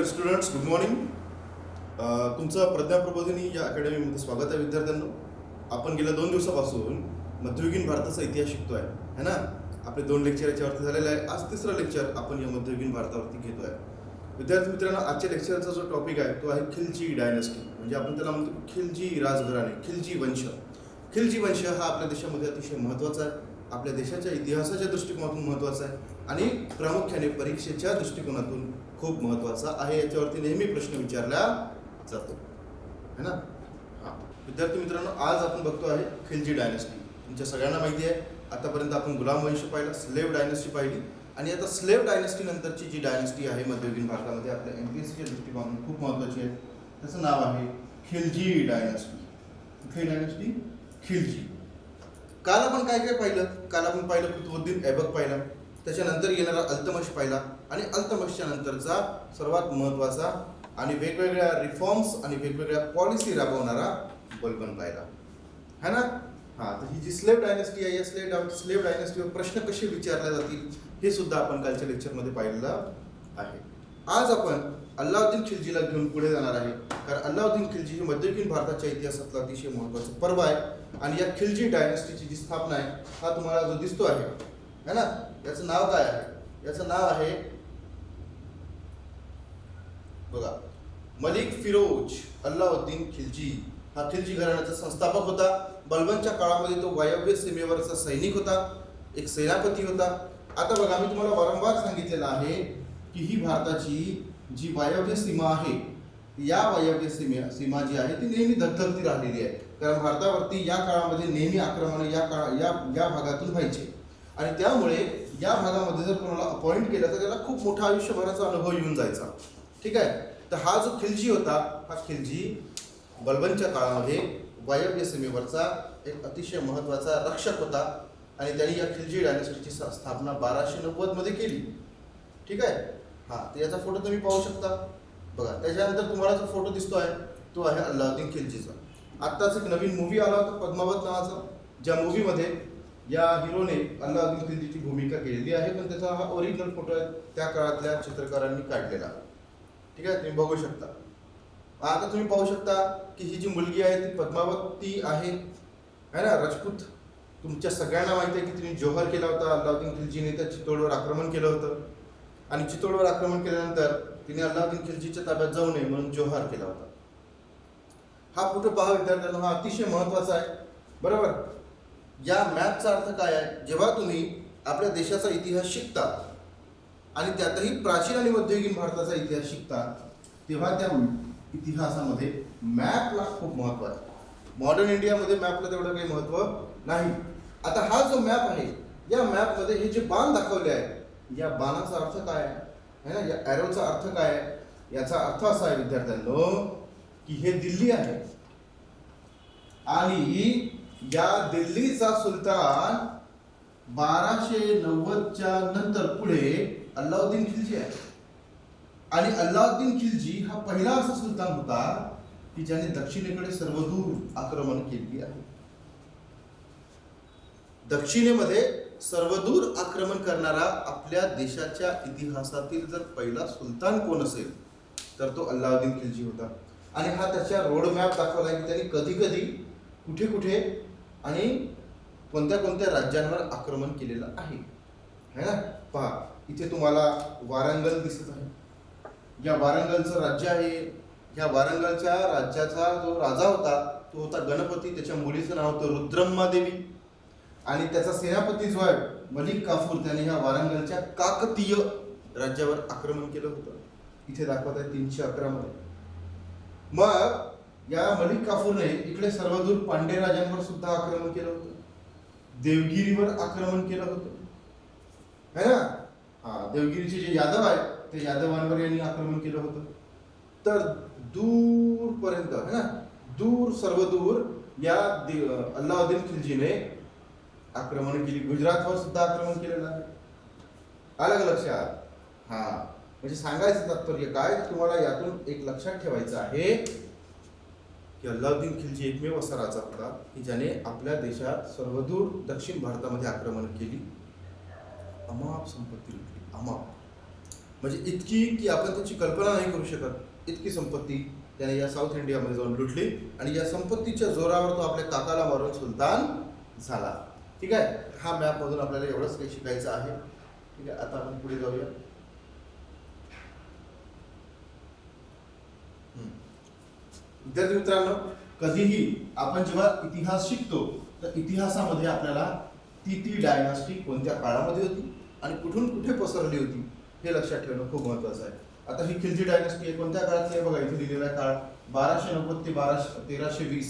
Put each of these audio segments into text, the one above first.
Students, good morning. तुमचं प्रज्ञा प्रबोधिनी या अकॅडमीमध्ये स्वागत आहे विद्यार्थ्यांनो. आपण गेल्या 2 दिवसापासून मध्ययुगीन भारताचा इतिहास शिकतोय है ना. आपले 2 लेक्चर याच्यावरती झालेले आहे. आज तिसरा लेक्चर आपण या मध्ययुगीन भारतावरती घेतोय. विद्यार्थी मित्रांनो, आजच्या लेक्चरचा जो टॉपिक आहे तो आहे खिलजी डायनेस्टी, म्हणजे आपण त्याला म्हणतो खिलजी राजघराणे, खिलजी वंश. खिलजी वंश हा आपल्या देशामध्ये अतिशय महत्त्वाचा आहे, आपल्या देशाच्या इतिहासाच्या दृष्टिकोनातून महत्त्वाचा आहे आणि प्रामुख्याने परीक्षेच्या दृष्टिकोनातून खूप महत्त्वाचा आहे. याच्यावरती नेहमी प्रश्न विचारला जातो है ना. हां विद्यार्थी मित्रांनो, आज आपण बघतो आहे खिलजी डायनेस्टी. तुमच्या सगळ्यांना माहिती आहे, आतापर्यंत आपण गुलाम वंश पाहिला, स्लेव्ह डायनेस्टी पाहिली आणि आता स्लेव्ह डायनेस्टी नंतरची जी डायनेस्टी आहे मध्ययुगीन भारतामध्ये आपल्या MPSCच्या दृष्टिकोनातून खूप महत्त्वाची आहे. त्याचं नाव आहे खिलजी डायनेस्टी. कुठली डायनेस्टी? खिलजी. काल आपण काय काय पाहिलं? काल आपण पाहिलं कुतुबुद्दीन ऐबक पाहिला, त्याच्यानंतर येणारा अल्तमश पाहिला आणि अल्तमशच्या नंतरचा सर्वात महत्त्वाचा आणि वेगवेगळ्या रिफॉर्म्स आणि वेगवेगळ्या पॉलिसी राबवणारा बलबन पाहिला है ना. हां, तर ही जी स्लेव्ह डायनेस्टी आहे, या स्लेव्ह डायनेस्टीवर प्रश्न कसे विचारले जातील हे सुद्धा आपण कालच्या लेक्चरमध्ये पाहिलेलं आहे. आज आपण अल्लाउद्दीन खिलजीला घेऊन पुढे जाणार आहे, कारण अल्लाउद्दीन खिलजी हे मध्ययुगीन भारताच्या इतिहासातलं अतिशय महत्त्वाचं पर्व आहे. आणि या खिलजी डायनेस्टीची जी स्थापना आहे, हा तुम्हाला जो दिसतो आहे है ना, याचं नाव काय आहे? याचं नाव आहे बघा, मलिक फिरोज अल्लाउद्दीन खिलजी. हा खिलजी घराण्याचा संस्थापक होता. बलबनच्या काळामध्ये तो वायव्य सीमेवरचा सैनिक होता, एक सेनापती होता. आता बघा, मी तुम्हाला वारंवार सांगितलेलं आहे की ही भारताची जी वायव्य सीमा आहे, या वायव्य सीमा जी आहे ती नेहमी धगधगती राहिलेली आहे, कारण भारतावरती या काळामध्ये नेहमी आक्रमण या भागातून व्हायचे आणि त्यामुळे या भागामध्ये जर कोणाला अपॉइंट केलं तर त्याला खूप मोठा आयुष्यभराचा अनुभव येऊन जायचा. ठीक आहे. तर हा जो खिलजी होता, हा खिलजी बलबनच्या काळामध्ये वायव्य सीमेवरचा एक अतिशय महत्त्वाचा रक्षक होता आणि त्यांनी या खिलजी डायनेस्टीची स्थापना 1290 मध्ये केली. ठीक आहे. हां, तर याचा फोटो तुम्ही पाहू शकता बघा. त्याच्यानंतर तुम्हाला जो फोटो दिसतो आहे तो आहे अल्लाउद्दीन खिलजीचा. आत्ताच एक नवीन मूवी आला होता पद्मावत नावाचा, ज्या मूवीमध्ये या हिरोने अल्लाउद्दीन खिलजीची भूमिका केलेली आहे, पण त्याचा हा ओरिजिनल फोटो आहे त्या काळातल्या चित्रकारांनी काढलेला. ठीक आहे, तुम्ही बघू शकता. आता तुम्ही पाहू शकता की ही जी मुलगी आहे ती पद्मावती आहे है ना, राजपूत. तुमच्या सगळ्यांना माहिती आहे की तिने जोहर केला होता. अल्लाउद्दीन खिलजीने त्या चित्तोडवर आक्रमण केलं होतं आणि चित्तोडवर आक्रमण केल्यानंतर तिने अल्लाउद्दीन खिलजीच्या ताब्यात जाऊ नये म्हणून जोहार केला होता. हा फोटो पहा विद्यार्थ्यांना, हा अतिशय महत्त्वाचा आहे. बरोबर. या मॅपचा अर्थ काय आहे? जेव्हा तुम्ही आपल्या देशाचा इतिहास शिकता आणि त्यातही प्राचीन आणि मध्ययुगीन भारताचा इतिहास शिकता, तेव्हा त्या इतिहासामध्ये मॅपला खूप महत्त्व आहे. मॉडर्न इंडियामध्ये मॅपला तेवढं काही महत्त्व नाही. आता हा जो मॅप आहे, या मॅपमध्ये हे जे बाण दाखवले आहे, या बाणाचा अर्थ काय आहे ना, या ॲरोचा अर्थ काय आहे? याचा अर्थ असा आहे विद्यार्थ्यांनो की हे दिल्ली आहे आणि या दिल्लीचा सुलतान 1290च्या नंतर पुढे अल्लाउद्दीन खिलजी आहे. आणि अल्लाउद्दीन खिलजी हा पहिला असा सुलतान होता की ज्याने दक्षिणेकडे सर्वदूर आक्रमण केली आहे. दक्षिणेमध्ये सर्वदूर आक्रमण करणारा आपल्या देशाच्या इतिहासातील जर पहिला सुलतान कोण असेल तर तो अल्लाउद्दीन खिलजी होता. आणि हा त्याच्या रोड मॅप दाखवला आहे की त्यांनी कधी कधी कुठे कुठे आणि कोणत्या कोणत्या राज्यांवर आक्रमण केलेलं आहे है ना. पहा, इथे तुम्हाला वारंगल दिसत आहे. या वारंगलचं राज्य आहे. या वारंगलच्या राज्याचा जो राजा होता तो होता गणपती. त्याच्या मुलीचं नाव होतं रुद्रम्मादेवी आणि त्याचा सेनापती जो आहे मलिक काफूर, त्याने ह्या वारंगलच्या काकतीय राज्यावर आक्रमण केलं होतं. इथे दाखवत आहे 311 मध्ये. मग या मलिक काफूरने इकडे सर्वदूर पांडे राजांवर सुद्धा आक्रमण केलं होतं, देवगिरीवर आक्रमण केलं होतं है ना. हा, देवगिरीचे जे यादव आहेत ते यादवांवर यांनी आक्रमण केलं होतं. तर दूरपर्यंत है ना, दूर सर्वदूर या अल्लाउद्दीन खिलजीने आक्रमण केली. गुजरातवर सुद्धा आक्रमण केलेलं आहे. आलं का लक्षात? हा, म्हणजे सांगायचं तात्पर्य काय, तुम्हाला यातून एक लक्षात ठेवायचं आहे की अल्लाउद्दीन खिलजी एकमेव असा राजा होता की ज्याने आपल्या देशात सर्वदूर दक्षिण भारतामध्ये आक्रमण केली, अमाप संपत्ती लुटली, अमाप. म्हणजे इतकी की आपण त्याची कल्पना नाही करू शकत. इतकी संपत्ती त्याने या साऊथ इंडियामध्ये जाऊन लुटली आणि या संपत्तीच्या जोरावर तो आपल्या काकाला मारून सुलतान झाला. ठीक आहे. हा मॅपमधून आपल्याला एवढंच काही शिकायचं आहे. ठीक आहे. आता आपण पुढे जाऊया. विद्यार्थी मित्रांनो, कधीही आपण जेव्हा इतिहास शिकतो तर इतिहासामध्ये आपल्याला ती डायनास्टी कोणत्या काळामध्ये होती आणि कुठून कुठे पसरली होती हे लक्षात ठेवणं खूप महत्त्वाचं आहे. आता ही खिलजी डायनास्टी आहे, कोणत्या काळातली आहे बघा, इथे लिहिलेला काळ 1290 ते 1320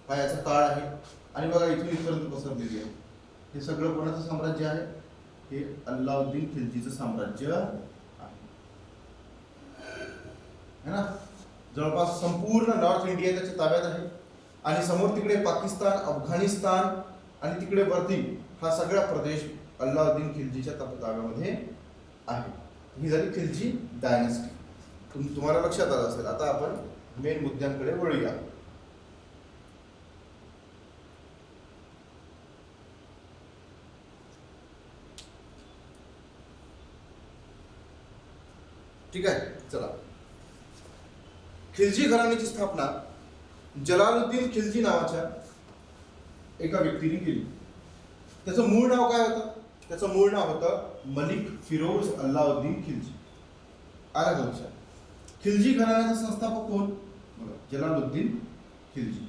हा याचा काळ आहे. आणि बघा इथून इथपर्यंत पसरलेली आहे. हे सगळं कोणाचं साम्राज्य आहे? हे अल्लाउद्दीन खिलजीचं साम्राज्य आहे ना. जवळपास संपूर्ण नॉर्थ इंडिया त्याच्या ताब्यात आहे. आणि समोर तिकडे पाकिस्तान, अफगाणिस्तान आणि तिकडे वरती हा सगळा प्रदेश अल्लाउद्दीन खिलजीच्या ताब्यामध्ये आहे. ही झाली खिलजी डायनेस्टी. तुम्हाला लक्षात आलं असेल. आता आपण मेन मुद्द्यांकडे वळूया. ठीक आहे. चला, खिलजी घराण्याची स्थापना जलालुद्दीन खिलजी नावाच्या एका व्यक्तीने केली. त्याचं मूळ नाव काय होतं? त्याचं मूळ नाव होतं मलिक फिरोज अल्लाउद्दीन खिलजी. आलं का लक्षात? खिलजी घराण्याचा संस्थापक कोण? बघा, जलालुद्दीन खिलजी.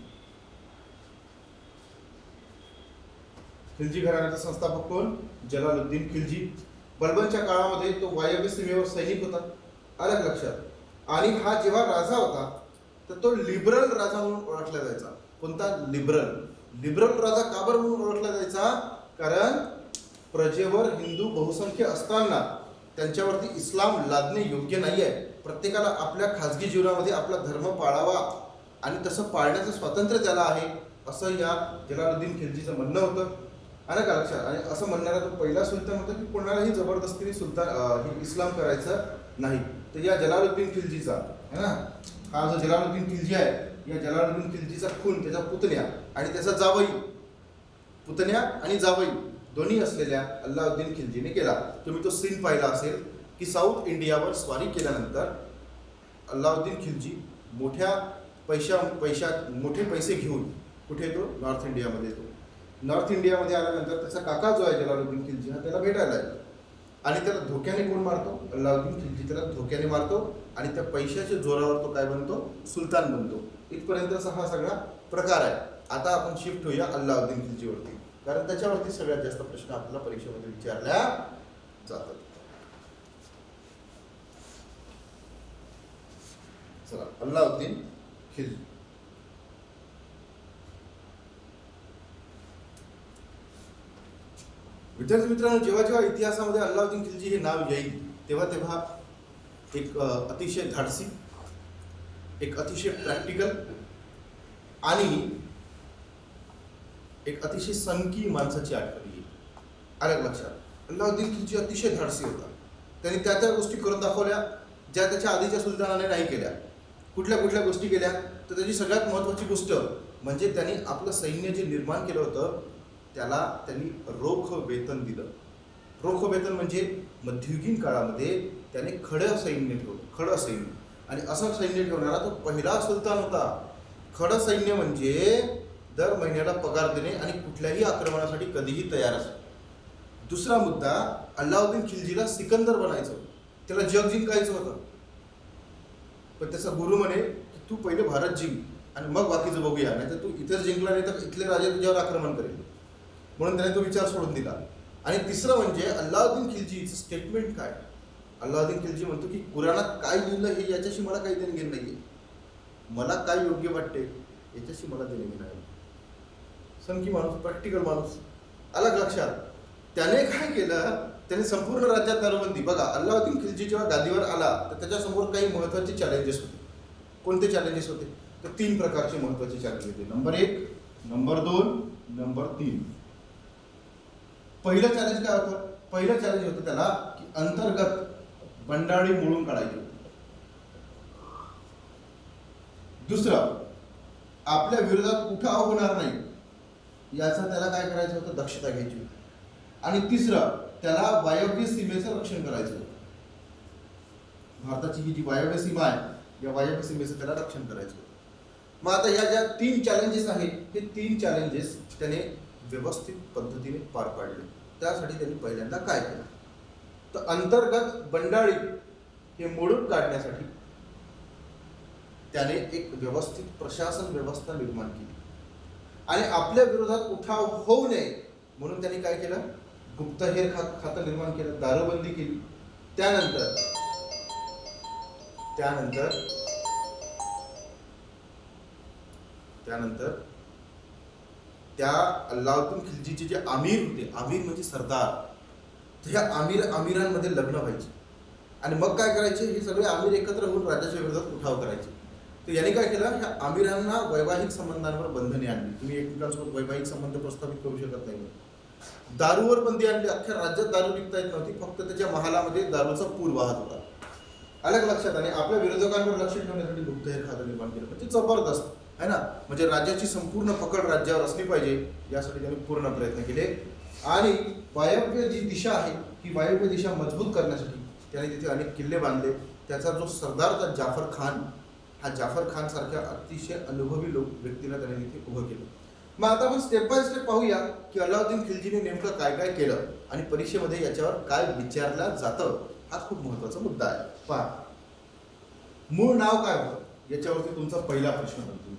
खिलजी घराण्याचा संस्थापक कोण? जलालुद्दीन खिलजी. बलबनच्या काळामध्ये तो वायव्य सीमेवर सैनिक होता. आलं का लक्षात? आणि हा जेव्हा राजा होता तर तो लिबरल राजा म्हणून ओळखला जायचा. कोणता? लिबरल राजा का बरं म्हणून ओळखला जायचा? कारण प्रजेवर हिंदू बहुसंख्य असताना त्यांच्यावरती इस्लाम लादणे योग्य नाही आहे. प्रत्येकाला आपल्या खाजगी जीवनामध्ये आपला धर्म पाळावा आणि तसं पाळण्याचं स्वातंत्र्य त्याला आहे, असं या जलालुद्दीन खिलजीचं म्हणणं होतं. आलं का लक्षात? आणि असं म्हणणारा तो पहिला सुलतान होता की कोणालाही जबरदस्तीने सुलतान इस्लाम करायचं नाही. तर या जलालुद्दीन खिलजीचा है ना, हा जो जलालुद्दीन खिलजी आहे, या जलालुद्दीन खिलजीचा खून त्याचा पुतण्या आणि त्याचा जावई, पुतण्या आणि जावई दोन्ही असलेल्या अल्लाउद्दीन खिलजीने केला. तुम्ही तो सीन पाहिला असेल की साऊथ इंडियावर स्वारी केल्यानंतर अल्लाउद्दीन खिलजी मोठे पैसे घेऊन कुठे येतो? नॉर्थ इंडियामध्ये येतो. नॉर्थ इंडियामध्ये आल्यानंतर त्याचा काका जो आहे जलालुद्दीन खिलजी हा त्याला भेटायला येतो आणि त्याला धोक्याने कोण मारतो? अल्लाउद्दीन खिलजी त्याला धोक्याने मारतो आणि त्या पैशाच्या जोरावर तो काय बनतो? सुलतान बनतो. इथपर्यंतचा हा सगळा प्रकार आहे. आता आपण शिफ्ट होऊया अल्लाउद्दीन खिलजीवरती, कारण त्याच्यावरती सगळ्यात जास्त प्रश्न आपल्याला परीक्षेमध्ये विचारल्या जातात. चला, अल्लाउद्दीन खिलजी. विद्यार्थी मित्रांनो, जेव्हा जेव्हा इतिहासामध्ये अल्लाउद्दीन खिलजी हे नाव येईल तेव्हा एक अतिशय धाडसी, एक अतिशय प्रॅक्टिकल आणि एक अतिशय सनकी माणसाची आठवण येईल. आलं लक्षात? अल्लाउद्दीन खिलजी अतिशय धाडसी होता. त्यांनी त्या गोष्टी करून दाखवल्या ज्या त्याच्या आधीच्या सुलतानाने नाही केल्या. कुठल्या गोष्टी केल्या? तर त्याची सगळ्यात महत्त्वाची गोष्ट म्हणजे त्यांनी आपलं सैन्य जे निर्माण केलं होतं त्याला त्यांनी रोख वेतन दिलं. रोख वेतन म्हणजे मध्ययुगीन काळामध्ये त्याने खडं सैन्य ठेवलं. आणि असं सैन्य ठेवणारा तो पहिला सुलतान होता. खडं सैन्य म्हणजे दर महिन्याला पगार देणे आणि कुठल्याही आक्रमणासाठी कधीही तयार असणे. दुसरा मुद्दा, अल्लाउद्दीन खिलजीला सिकंदर बनायचं, त्याला जग जिंकायचं होतं. पण त्याचा गुरु म्हणे की तू पहिले भारत जिंक आणि मग बाकीचं बघूया, नाही तर तू इथेच जिंकला नाही तर इथले राजे तुझ्यावर आक्रमण करेल. म्हणून त्याने तो विचार सोडून दिला. आणि तिसरं म्हणजे अल्लाउद्दीन खिलजीचं स्टेटमेंट काय? अल्लाउद्दीन खिलजी म्हणतो की कुराणात काय लिहिलं हे याच्याशी मला काही देणं घेणं नाहीये, मला काय योग्य वाटते याच्याशी मला देणं घेणं आहे. सनकी माणूस, प्रॅक्टिकल माणूस. अलग लक्षात? त्याने काय केलं? त्याने संपूर्ण राज्यात दारूबंदी. बघा, अल्लाउद्दीन खिलजी जेव्हा गादीवर आला तर त्याच्यासमोर काही महत्त्वाचे चॅलेंजेस होते. कोणते चॅलेंजेस होते? तर 3 प्रकारचे महत्त्वाचे चॅलेंज होते. Number 1, number 2, number 3. पहिलं चॅलेंज काय होतं? पहिलं चॅलेंज होतं त्याला की अंतर्गत बंडाळी मोडून काढायची. दुसरं, आपल्या विरोधात उठाव होणार नाही याचा त्याला काय करायचं होतं? दक्षता घ्यायची होती. आणि तिसरं, त्याला वायव्य सीमेचं रक्षण करायचं होतं. भारताची ही जी वायव्य सीमा आहे या वायव्य सीमेचं त्याला रक्षण करायचं होतं. मग आता ह्या ज्या 3 चॅलेंजेस आहेत हे 3 चॅलेंजेस त्याने व्यवस्थित पद्धतीने पार पाडले. त्यासाठी त्यांनी पहिल्यांदा काय केलं तर अंतर्गत बंडाळी हे मोडून काढण्यासाठी त्याने एक व्यवस्थित प्रशासन व्यवस्था निर्माण केली आणि आपल्या विरोधात उठाव होऊ नये म्हणून त्यांनी काय केलं गुप्तहेर खातं निर्माण केलं, दारूबंदी केली. त्यानंतर त्या अल्लाउद्दीन खिलजीचे जे आमिर होते, आमिर म्हणजे सरदार, तर ह्या आमिरांमध्ये लग्न व्हायचे आणि मग काय करायचे हे सगळे आमिर एकत्र होऊन राज्याच्या विरोधात उठाव करायचे. तर याने काय केलं ह्या आमिरांना वैवाहिक संबंधांवर बंधने आणली. तुम्ही एकमेकांसोबत वैवाहिक संबंध प्रस्थापित करू शकत नाही. दारूवर बंदी आणली. अख्ख्या राज्यात दारू विकता येत नव्हती, फक्त त्याच्या महालामध्ये दारूचा पूर वाहत होता. अलग लक्षात. आणि आपल्या विरोधकांवर लक्ष ठेवण्यासाठी गुप्तहेर खातं निर्माण केलं. म्हणजे जबरदस्त आहे ना. म्हणजे राज्याची संपूर्ण पकड राज्यावर असली पाहिजे यासाठी त्यांनी पूर्ण प्रयत्न केले. आणि वायव्य जी दिशा आहे ही वायव्य दिशा मजबूत करण्यासाठी त्याने तिथे अनेक किल्ले बांधले. त्याचा जो सरदार होता जाफर खान, हा जाफर खान सारख्या अतिशय अनुभवी व्यक्तीला त्याने तिथे उभं केलं. मग आता आपण स्टेप बाय स्टेप पाहूया की अल्लाउद्दीन खिलजीने नेमकं काय काय केलं आणि परीक्षेमध्ये याच्यावर काय विचारलं जातं. हा खूप महत्वाचा मुद्दा आहे. पहा, मूळ नाव काय होतं याच्यावरती तुमचा पहिला प्रश्न बनतो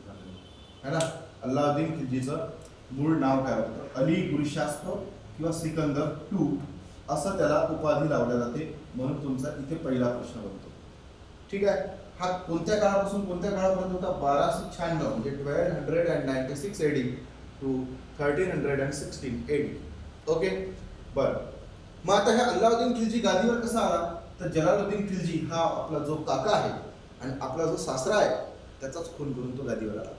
है ना. अल्लाउद्दीन खिलजीचं मूळ नाव काय होतं? अली गुरुशास्त्र किंवा सिकंदर II असं त्याला उपाधी लावल्या जाते, म्हणून तुमचा इथे पहिला प्रश्न बनतो. ठीक आहे. हा कोणत्या काळापासून कोणत्या काळापर्यंत होता? 1296 म्हणजे 1296 AD टू 1316 AD. ओके बरं. मग आता ह्या अल्लाउद्दीन खिलजी गादीवर कसा आला तर जलालुद्दीन खिलजी हा आपला जो काका आहे आणि आपला जो सासरा आहे त्याचाच खून करून तो गादीवर आला.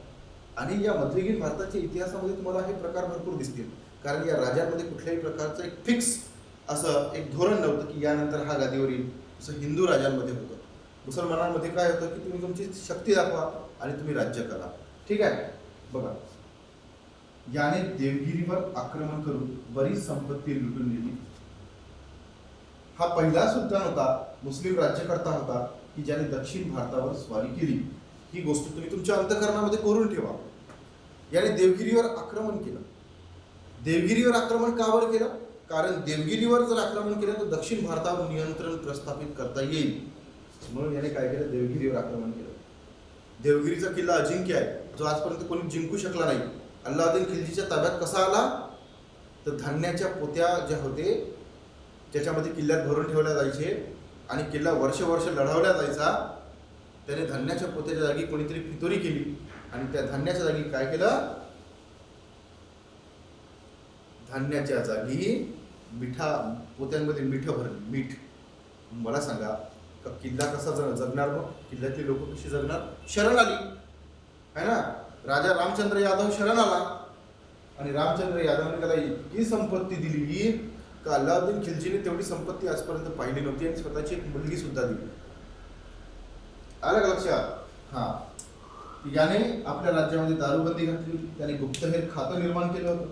आणि या मध्ययुगीन भारताच्या इतिहासामध्ये तुम्हाला हे प्रकार भरपूर दिसतील, कारण या राजांमध्ये कुठल्याही प्रकारचं एक फिक्स असं एक धोरण नव्हतं की यानंतर हा गादीवर येईल. जसं हिंदू राजांमध्ये होतं. मुसलमानांमध्ये काय होतं की तुम्ही तुमची शक्ती दाखवा आणि तुम्ही राज्य करा. ठीक आहे. बघा, याने देवगिरीवर आक्रमण करून बरीच संपत्ती लुटून नेली. हा पहिला सुलतान होता, मुस्लिम राज्यकर्ता होता की ज्याने दक्षिण भारतावर स्वारी केली. ही गोष्ट तुम्ही तुमच्या अंतःकरणामध्ये कोरून ठेवा. याने देवगिरीवर आक्रमण केलं. देवगिरीवर आक्रमण का बरं केलं? कारण देवगिरीवर जर आक्रमण केलं तर दक्षिण भारतावर नियंत्रण प्रस्थापित करता येईल, म्हणून याने काय केलं देवगिरीवर आक्रमण केलं. देवगिरीचा किल्ला अजिंक्य आहे, जो आजपर्यंत कोणी जिंकू शकला नाही. अल्लाउद्दीन खिलजीच्या ताब्यात कसा आला तर धान्याच्या पोत्या ज्या होते ज्याच्यामध्ये किल्ल्यात भरून ठेवल्या जायचे आणि किल्ला वर्ष लढवल्या जायचा, त्याने धान्याच्या पोत्याच्या जागी कोणीतरी फितोरी केली आणि त्या धान्याच्या जागी काय केलं? धान्याच्या जागी पोत्यांमध्ये मीठ भरलं. मीठ. मला सांगा का किल्ला कसा जगणार? मग किल्ल्यातली लोक कशी जगणार? शरण आली है ना. राजा रामचंद्र यादव शरण आला आणि रामचंद्र यादवने त्याला इतकी संपत्ती दिली का अल्लाउद्दीन खिलजीने तेवढी संपत्ती आजपर्यंत पाहिली नव्हती आणि स्वतःची एक मुलगी सुद्धा दिली. अलग लक्षात. हा, याने आपल्या राज्यामध्ये दारूबंदी घातली. त्याने गुप्तहेर खातं निर्माण केलं होतं.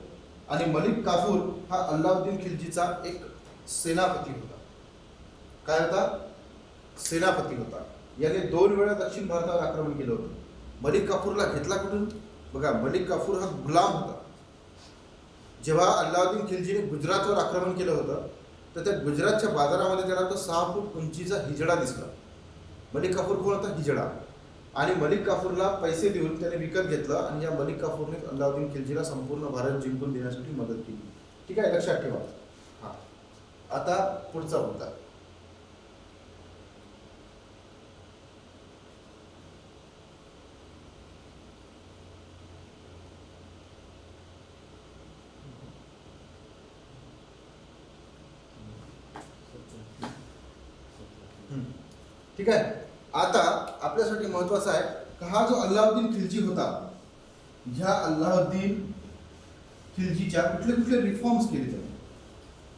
आणि मलिक काफूर हा अल्लाउद्दीन खिलजीचा एक सेनापती होता. काय होता? सेनापती होता. याने 2 वेळा दक्षिण भारतावर आक्रमण केलं होतं. मलिक काफूरला घेतला कुठून? बघा, मलिक काफूर हा गुलाम होता. जेव्हा अल्लाउद्दीन खिलजीने गुजरातवर आक्रमण केलं होतं तर त्या गुजरातच्या बाजारामध्ये त्याला तो 6 फूट उंचीचा हिजडा दिसला. मलिक काफूर कोण होता? हिजडा. आणि मलिक काफूरला पैसे देऊन त्याने विकत घेतलं आणि या मलिक काफूरने अल्लाउद्दीन खिलजीला संपूर्ण भारत जिंकून देण्यासाठी मदत केली. ठीक आहे, लक्षात ठेवा. हा, आता पुढचा मुद्दा. ठीक आहे. आता आपल्यासाठी महत्वाचा आहे की हा जो अल्लाउद्दीन खिलजी होता, ह्या अल्लाउद्दीन खिलजीच्या कुठले रिफॉर्म्स केले त्याने.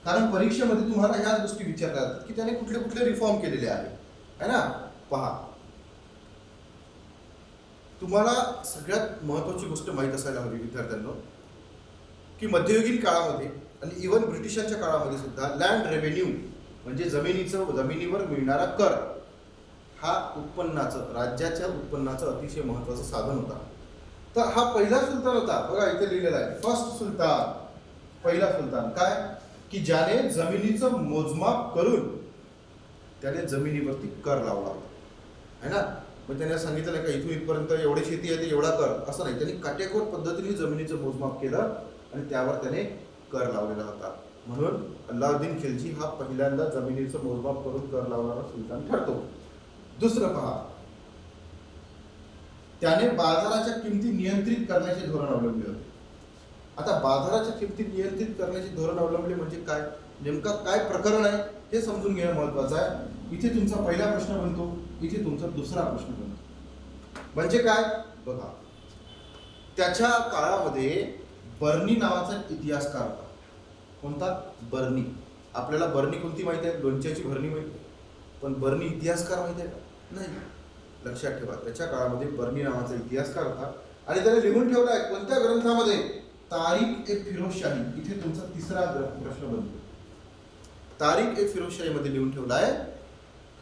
कारण परीक्षेमध्ये तुम्हाला ह्याच गोष्टी विचारल्या जातात की त्याने कुठले रिफॉर्म केलेले आहे ना. पहा, तुम्हाला सगळ्यात महत्वाची गोष्ट माहीत असायला हवी विद्यार्थ्यांना की मध्ययुगीन काळामध्ये आणि इव्हन ब्रिटिशांच्या काळामध्ये सुद्धा लँड रेव्हेन्यू म्हणजे जमिनीवर मिळणारा कर हा उत्पन्नाचं, राज्याच्या उत्पन्नाचं अतिशय महत्त्वाचं साधन होता. तर हा पहिला सुलतान होता, बघा इथे लिहिलेला आहे, फर्स्ट सुलतान, पहिला सुलतान. काय की ज्याने जमिनीचं मोजमाप करून त्याने जमिनीवरती कर लावला होता, है ना. मग त्याने सांगितलं नाही का इथून इथपर्यंत एवढी शेती आहे ते एवढा कर, असं नाही. त्यांनी काटेकोर पद्धतीने जमिनीचं मोजमाप केलं आणि त्यावर त्याने कर लावलेला होता. म्हणून अल्लाउद्दीन खिलजी हा पहिल्यांदा जमिनीचं मोजमाप करून कर लावणारा सुलतान ठरतो. दुसरं पहा, त्याने बाजाराच्या किमती नियंत्रित करण्याचे धोरण अवलंबले होते. आता बाजाराच्या किमती नियंत्रित करण्याचे धोरण अवलंबले म्हणजे काय, नेमका काय प्रकरण आहे हे समजून घेणं महत्वाचं आहे. इथे तुमचा पहिला प्रश्न बनतो, इथे तुमचा दुसरा प्रश्न बनतो. म्हणजे काय बघा, त्याच्या काळामध्ये बर्नी नावाचा इतिहासकार होता. कोणता? बर्नी. आपल्याला बर्नी कोणती माहिती आहे? लोणच्याची भरणी माहिती आहे, पण बर्नी इतिहासकार माहिती आहे का? नाही. लक्षात ठेवा, त्याच्या काळामध्ये बर्नी नावाचा इतिहासकार होता आणि त्याने लिहून ठेवला आहे कोणत्या ग्रंथामध्ये? तारीख ए फिरोजशाही. इथे तुमचा तिसरा प्रश्न बनतो. तारीख ए फिरोजशाही मध्ये लिहून ठेवला आहे,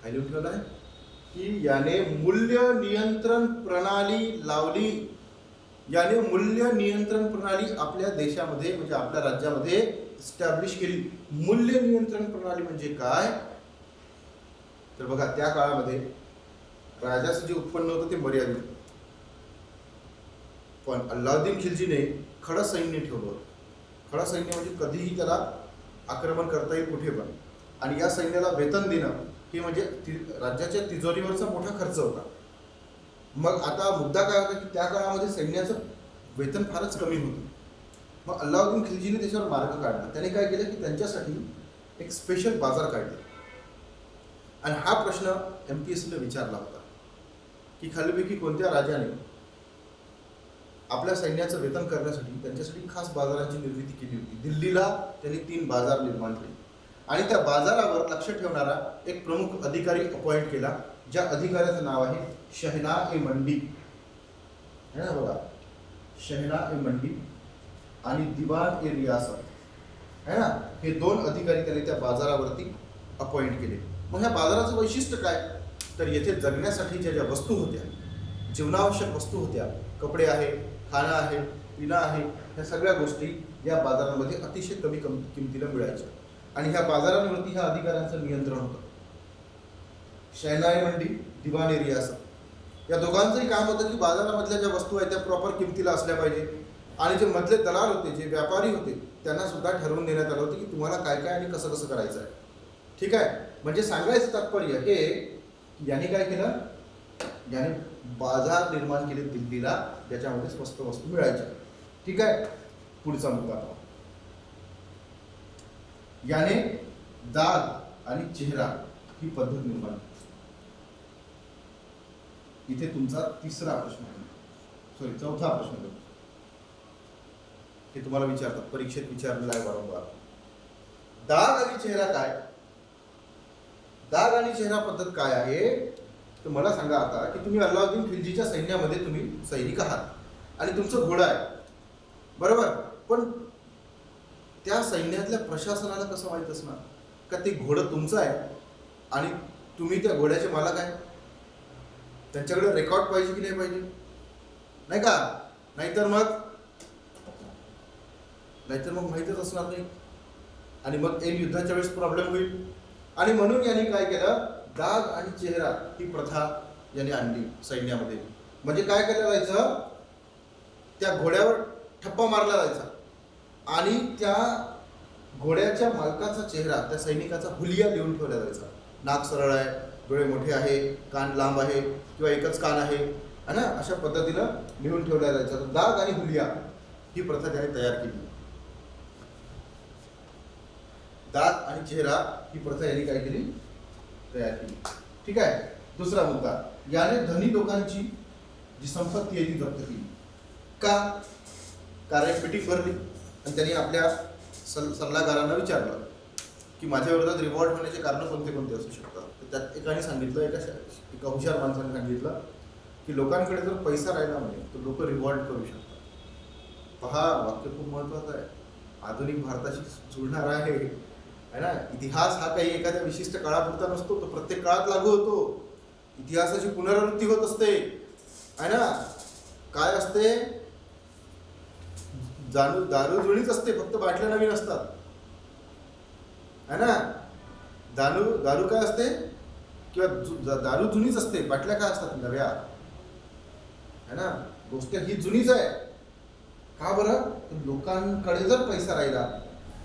काय लिहून ठेवला आहे? की याने मूल्य नियंत्रण प्रणाली लावली. याने मूल्य नियंत्रण प्रणाली आपल्या देशामध्ये म्हणजे आपल्या राज्यामध्ये इस्टॅब्लिश केली. मूल्य नियंत्रण प्रणाली म्हणजे काय? तर बघा, त्या काळामध्ये राजाचं जे उत्पन्न होतं ते मर्यादित होतं, पण अल्लाउद्दीन खिलजीने खडं सैन्य ठेवलं होतं. खडं सैन्य म्हणजे कधीही त्याला आक्रमण करता येईल कुठे पण, आणि या सैन्याला वेतन देणं हे म्हणजे राज्याच्या तिजोरीवरचा मोठा खर्च होता. मग आता मुद्दा काय होता की त्या काळामध्ये सैन्याचं वेतन फारच कमी होतं. मग अल्लाउद्दीन खिलजीने त्याच्यावर मार्ग काढला. त्याने काय केलं की त्यांच्यासाठी एक स्पेशल बाजार काढले. आणि हा प्रश्न MPSCला विचारला होता की खालीपैकी कोणत्या राजाने आपल्या सैन्याचं वेतन करण्यासाठी त्यांच्यासाठी खास बाजारांची निर्मिती केली होती. दिल्लीला त्यांनी 3 बाजार निर्माण केले आणि त्या बाजारावर लक्ष ठेवणारा एक प्रमुख अधिकारी अपॉइंट केला, ज्या अधिकाऱ्याचं नाव आहे शहनाई मंडी, है ना. बघा, शहनाई मंडी आणि दिवान ए रियासत, है ना. हे 2 अधिकारी त्याने त्या बाजारावरती अपॉइंट केले. मग ह्या बाजाराचं वैशिष्ट्य काय? तर येथे जगण्यासाठी ज्या वस्तू होत्या, जीवनावश्यक वस्तू होत्या, कपडे आहे, खाणं आहे, पिणं आहे, ह्या सगळ्या गोष्टी या बाजारांमध्ये अतिशय कमी किमतीला मिळायच्या. आणि ह्या बाजारांवरती ह्या अधिकाऱ्यांचं नियंत्रण होतं. शहनाई मंडी, दिवान ए रियासत या दोघांचंही काम होतं की बाजारामधल्या ज्या वस्तू आहेत त्या प्रॉपर किमतीला असल्या पाहिजे. आणि जे मधले दलाल होते, जे व्यापारी होते, त्यांना सुद्धा ठरवून देण्यात आलं होतं की तुम्हाला काय काय आणि कसं कसं करायचं आहे. ठीक आहे. म्हणजे सांगायचं तात्पर्य हे, याने काय केलं, याने बाजार निर्माण केले दिल्लीला, ज्याच्यामध्ये स्वस्त वस्तू मिळायच्या. ठीक आहे. पुढचा मुद्दा, याने दाग आणि चेहरा ही पद्धत निर्माण केली. इथे तुमचा तिसरा प्रश्न आहे, सॉरी चौथा प्रश्न हे तुम्हाला विचारतात, परीक्षेत विचारलेला आहे वारंवार. दाग आणि चेहरा काय? दाग आणि चेहरा पद्धत काय आहे? तर मला सांगा आता की तुम्ही अल्लाउद्दीन खिलजीच्या सैन्यामध्ये तुम्ही सैनिक आहात आणि तुमचं घोडं आहे, बरोबर. पण त्या सैन्यातल्या प्रशासनाला कसं माहीत असणार का ते घोडं तुमचं आहे आणि तुम्ही त्या घोड्याचे मालक आहे? त्यांच्याकडे रेकॉर्ड पाहिजे की नाही पाहिजे, नाही का? नाहीतर मग माहीतच असणार नाही आणि मग एक युद्धाच्या वेळेस प्रॉब्लेम होईल. आणि म्हणून यांनी काय केलं, दाग आणि चेहरा ही प्रथा यांनी आणली सैन्यामध्ये. म्हणजे काय केलं जायचं, त्या घोड्यावर ठप्पा मारला जायचा आणि त्या घोड्याच्या मालकाचा चेहरा, त्या सैनिकाचा हुलिया लिहून ठेवला जायचा. नाक सरळ आहे, डोळे मोठे आहे, कान लांब आहे किंवा एकच कान आहे, है ना, अशा पद्धतीनं लिहून ठेवला जायचा. दाग आणि हुलिया ही प्रथा त्याने तयार केली. दाग आणि चेहरा ही प्रथा यांनी काय केली, तयार केली. ठीक आहे. दुसरा मुद्दा, याने धनी लोकांची जी संपत्ती आहे ती जप्त केली. का? कारण एक मीटिंग भरली आणि त्यांनी आपल्या सल्लागारांना विचारलं की माझ्या विरोधात रिवॉल्ट होण्याचे कारण कोणते कोणते असू शकतात. तर त्यात एकाने सांगितलं, एका हुशार माणसाने सांगितलं की लोकांकडे जर पैसा राहिला म्हणजे तर लोक रिवॉल्ट करू शकतात. पहा, वाक्य खूप महत्वाचं आहे, आधुनिक भारताशी जुळणार आहे ना. इतिहास हा काही एखाद्या विशिष्ट काळापुरता नसतो, तो प्रत्येक काळात लागू होतो. इतिहासाची पुनरावृत्ती होत असते, आहे ना. काय असते? दारू जुनीच असते, फक्त बाटल्या नवीन असतात, आहे ना. दारू काय असते? किंवा दारू जुनीच असते, बाटल्या काय असतात? नव्या, है ना. गोष्ट ही जुनीच आहे. का बरं? लोकांकडे जर पैसा राहिला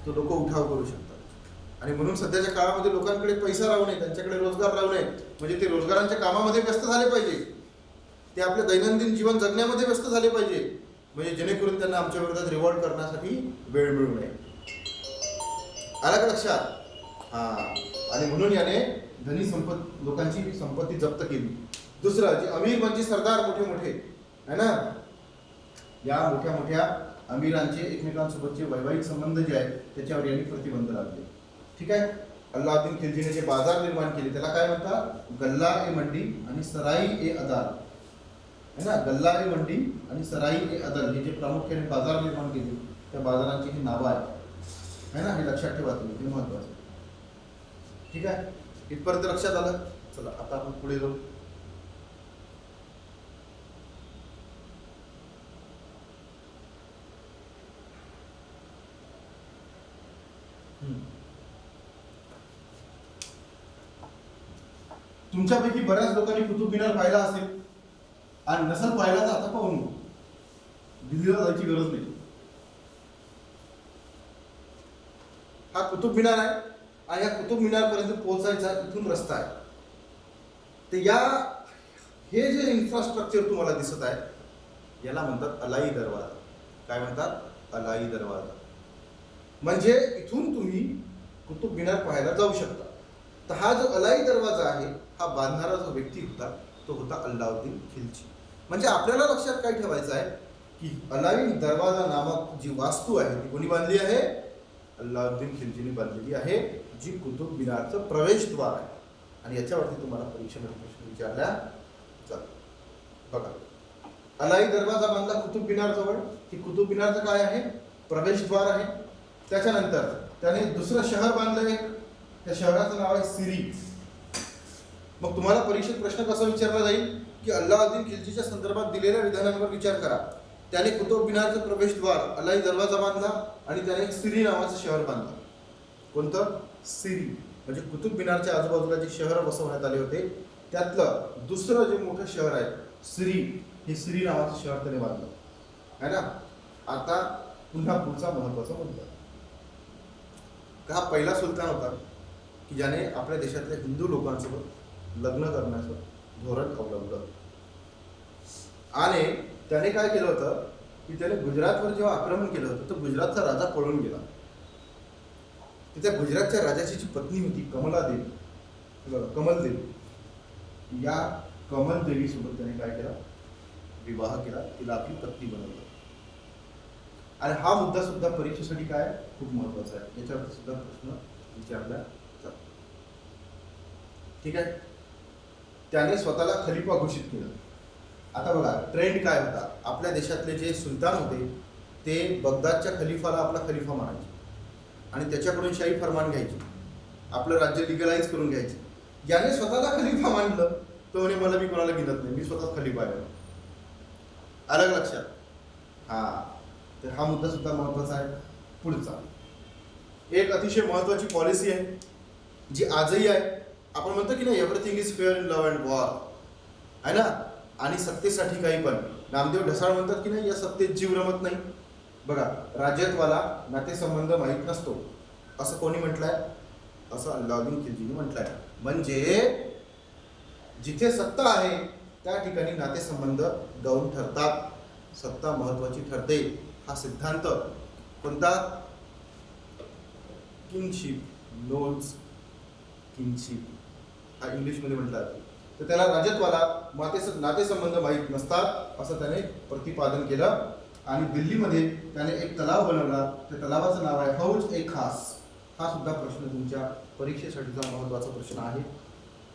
तर लोक उठाव करू शकतात. आणि म्हणून सध्याच्या काळामध्ये लोकांकडे पैसा राहू नये, त्यांच्याकडे रोजगार राहू नये, म्हणजे ते रोजगारांच्या कामामध्ये व्यस्त झाले पाहिजे, ते आपल्या दैनंदिन जीवन जगण्यामध्ये व्यस्त झाले पाहिजे, म्हणजे जेणेकरून त्यांना आमच्या विरोधात रिव्हॉल्ट करण्यासाठी वेळ मिळू नये. आला का लक्षात? आणि म्हणून याने धनी लोकांची संपत्ती जप्त केली. दुसरं, जे अमीर म्हणजे सरदार मोठे मोठे, है ना, या मोठ्या मोठ्या अमीरांचे एकमेकांसोबतचे वैवाहिक संबंध जे आहेत त्याच्यावर यांनी प्रतिबंध लावले. ठीक आहे. अल्लाउद्दीन खिलजीने जे बाजार निर्माण केले त्याला काय म्हणतात? गल्ला ए मंडी आणि सराई ए अदाल, है ना. गल्ला ए मंडी आणि सराई ए अदल हे जे प्रामुख्याने बाजार निर्माण केले त्या बाजारांची ही नावं आहेत, है ना. हे लक्षात ठेवा तुम्ही, हे महत्वाचं. ठीक आहे. इथपर्यंत लक्षात आलं. चला आता आपण पुढे जाऊ. तुमच्यापैकी बऱ्याच लोकांनी कुतुब मिनार पाहिला असेल, आणि नसल पाहिला तर आता पाहून दिल्लीला जायची गरज नाही. हा कुतुब मिनार आहे आणि या कुतुब मिनार पर्यंत पोहोचायचा इथून रस्ता आहे. तर हे जे इन्फ्रास्ट्रक्चर तुम्हाला दिसत आहे याला म्हणतात अलाई दरवाजा. काय म्हणतात? अलाई दरवाजा. म्हणजे इथून तुम्ही कुतुब मिनार पाहायला जाऊ शकता. तर हा जो अलाई दरवाजा आहे हा बांधणारा जो व्यक्ती होता तो होता अल्लाउद्दीन खिलजी. म्हणजे आपल्याला लक्षात काय ठेवायचं आहे की अलाई दरवाजा नामक जी वास्तू आहे ती कोणी बांधली आहे? अल्लाउद्दीन खिलजीने बांधलेली आहे, जी कुतुब मिनारचं प्रवेशद्वार आहे. आणि याच्यावरती तुम्हाला परीक्षेमध्ये प्रश्न विचारला जातो. बघा, अलाई दरवाजा बांधला कुतुब मिनार जवळ, की कुतुब मिनारचं काय आहे? प्रवेशद्वार आहे. त्याच्यानंतर त्याने दुसरं शहर बांधलं एक, त्या शहराचं नाव आहे सिरी. मग तुम्हाला परीक्षेत प्रश्न कसा विचारला जाईल की अल्लाउद्दीन खिलजीच्या संदर्भात दिलेल्या विधानांवर विचार करा. त्याने कुतुब मिनारचं प्रवेशद्वार अलाई दरवाजा बांधला आणि त्याने एक सिरी नावाचं शहर बांधलं. कोणतं? सिरी. म्हणजे कुतुब मिनारच्या आजूबाजूला जे शहर बसवण्यात आले होते त्यातलं दुसरं जे मोठं शहर आहे सिरी, हे सिरी नावाचं शहर त्याने बांधलं, है ना. आता पुन्हा पुढचा महत्वाचा मुद्दा. हा पहिला सुलतान होता की ज्याने आपल्या देशातल्या हिंदू लोकांसोबत लग्न करण्याचं धोरण अवलंबलं. आणि त्याने काय केलं होतं की त्याने गुजरातवर जेव्हा आक्रमण केलं होतं तर गुजरातचा राजा पळून गेला. त्या गुजरातच्या राजाची जी पत्नी होती कमलादेवी, कमलदेवी, या कमलदेवी सोबत त्याने काय केला? विवाह केला, तिला आपली पत्नी बनवलं. आणि हा मुद्दा सुद्धा परीक्षेसाठी काय खूप महत्वाचा आहे, याच्यावर सुद्धा प्रश्न विचारला जातो. ठीक आहे. त्याने स्वतःला खलिफा घोषित केलं. आता बघा ट्रेंड काय होता, आपल्या देशातले जे सुलतान होते ते बगदादच्या खलिफाला आपला खलिफा मानायचे आणि त्याच्याकडून शाही फरमान घ्यायची, आपलं राज्य लिगलाइज करून घ्यायचे. याने स्वतःला खलिफा मानलं तो म्हणे मला मी कोणाला गिनत नाही, मी स्वतःच खलिफा आहे. अलग लक्षात. तर हा मुद्दा सुद्धा महत्वाचा आहे. पुढचा एक अतिशय महत्वाची पॉलिसी आहे जी आजही आहे. आपण म्हणतो की नाही everything is fair in love and war, आहे ना. आणि सत्तेसाठी काही पण. नामदेव ढसाळ म्हणतात की नाही या सत्तेत जीव रमत नाही. बघा, राज्यत्वाला नातेसंबंध माहीत नसतो असं कोणी म्हटलंय? असं अल्लाउद्दीन खिलजीने म्हटलंय. म्हणजे जिथे सत्ता आहे त्या ठिकाणी नातेसंबंध गौण ठरतात, सत्ता महत्वाची ठरते. हा सिद्धांत कोणता? किंगशिप, नोल्स किंगशिप हा इंग्लिशमध्ये म्हटला जातो. तर त्याला राज्यत्वाला नातेसंबंध माहीत नसतात असं त्याने प्रतिपादन केलं. आणि दिल्लीमध्ये त्याने एक तलाव बनवला, त्या तलावाचं नाव आहे हौज ए खास. हा सुद्धा प्रश्न तुमच्या परीक्षेसाठीचा महत्त्वाचा प्रश्न आहे.